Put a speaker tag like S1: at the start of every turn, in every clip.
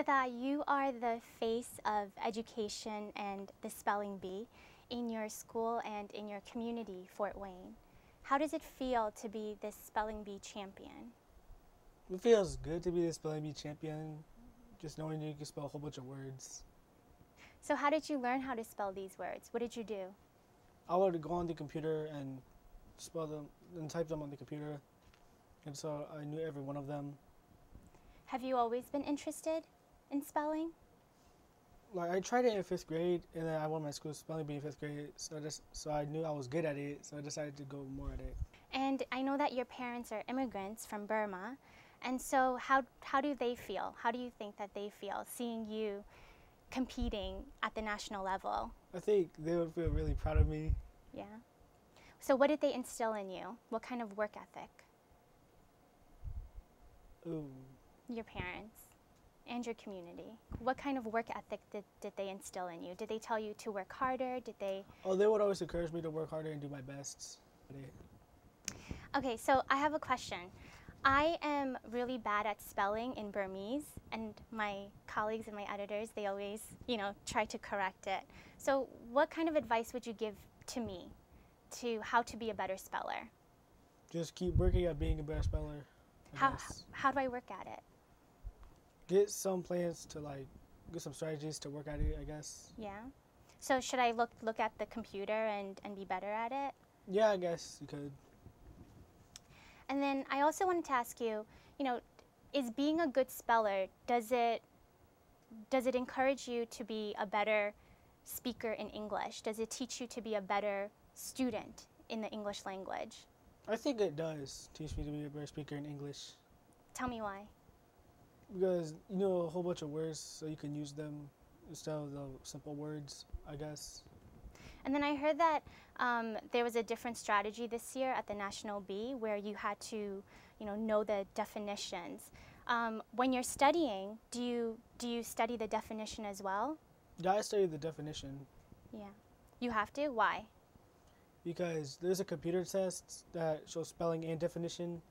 S1: Tata, you are the face of education and the spelling bee in your school and in your community, Fort Wayne. How does it feel to be this spelling bee champion?
S2: It feels good to be the spelling bee champion, just knowing you can spell a whole bunch of words.
S1: So how did you learn how to spell these words? What did you do?
S2: I would go on the computer and spell them and type them on the computer, and so I knew every one of them.
S1: Have you always been interested in spelling?
S2: Like, I tried it in 5th grade, and then I won my school spelling bee in 5th grade, so I knew I was good at it, so I decided to go more at it.
S1: And I know that your parents are immigrants from Burma, and so how do they feel? How do you think that they feel seeing you competing at the national level?
S2: I think they would feel really proud of me.
S1: Yeah. So what did they instill in you? What kind of work ethic?
S2: Ooh.
S1: Your parents and your community. What kind of work ethic did they instill in you? Did they tell you to work harder? Did they?
S2: Oh, they would always encourage me to work harder and do my best.
S1: Okay, so I have a question. I am really bad at spelling in Burmese, and my colleagues and my editors, they always, try to correct it. So what kind of advice would you give to me to how to be a better speller?
S2: Just keep working at being a better speller.
S1: How do I work at it?
S2: Get some plans to get some strategies to work at it, I guess.
S1: Yeah. So should I look at the computer and be better at it?
S2: Yeah, I guess you could.
S1: And then I also wanted to ask you, is being a good speller, does it encourage you to be a better speaker in English? Does it teach you to be a better student in the English language?
S2: I think it does teach me to be a better speaker in English.
S1: Tell me why.
S2: Because you know a whole bunch of words, so you can use them instead of the simple words, I guess.
S1: And then I heard that there was a different strategy this year at the National Bee where you had to, know the definitions. When you're studying, do you study the definition as well?
S2: Yeah, I studied the definition.
S1: Yeah. You have to? Why?
S2: Because there's a computer test that shows spelling and definition.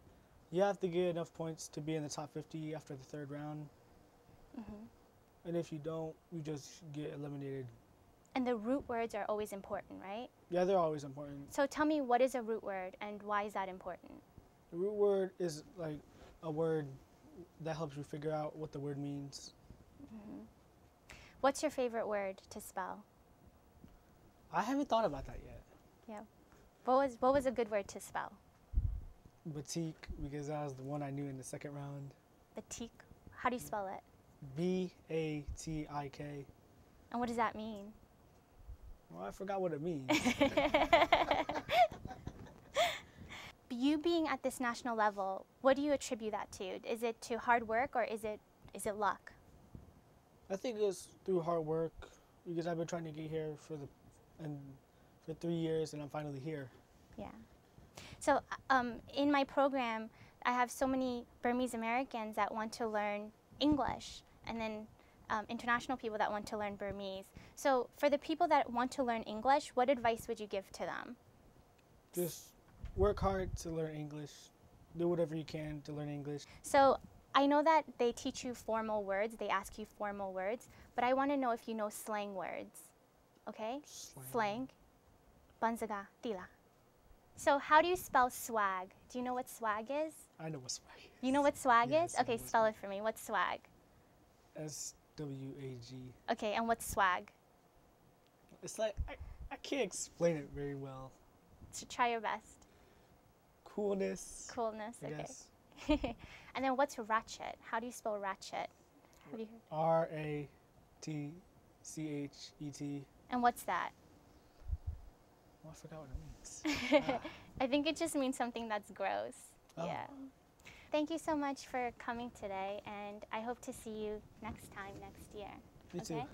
S2: You have to get enough points to be in the top 50 after the 3rd round. Mm-hmm. And if you don't, you just get eliminated.
S1: And the root words are always important, right?
S2: Yeah, they're always important.
S1: So tell me, what is a root word and why is that important?
S2: The root word is like a word that helps you figure out what the word means.
S1: Mm-hmm. What's your favorite word to spell?
S2: I haven't thought about that yet.
S1: Yeah. What was a good word to spell?
S2: Batik, because that was the one I knew in the 2nd round.
S1: Batik? How do you spell it?
S2: B-A-T-I-K.
S1: And what does that mean?
S2: Well, I forgot what it means.
S1: You being at this national level, what do you attribute that to? Is it to hard work or is it luck?
S2: I think it's through hard work, because I've been trying to get here for 3 years and I'm finally here.
S1: Yeah. So in my program, I have so many Burmese Americans that want to learn English, and then international people that want to learn Burmese. So for the people that want to learn English, what advice would you give to them?
S2: Just work hard to learn English. Do whatever you can to learn English.
S1: So I know that they teach you formal words, they ask you formal words, but I want to know if you know slang words. Okay? Slang. Banzaga, tila. So how do you spell swag? Do you know what swag is?
S2: I know what swag is.
S1: You know what swag
S2: Yes,
S1: is? Okay, spell it for me. What's swag?
S2: S-W-A-G.
S1: Okay, and what's swag?
S2: It's like, I can't explain it very well.
S1: So try your best.
S2: Coolness.
S1: Coolness,
S2: I
S1: okay.
S2: guess.
S1: And then what's ratchet? How do you spell ratchet? Have you heard?
S2: R-A-T-C-H-E-T.
S1: And what's that?
S2: Oh, I forgot what it means.
S1: I think it just means something that's gross.
S2: Oh.
S1: Yeah. Thank you so much for coming today, and I hope to see you next time next year.
S2: Me
S1: okay?
S2: too.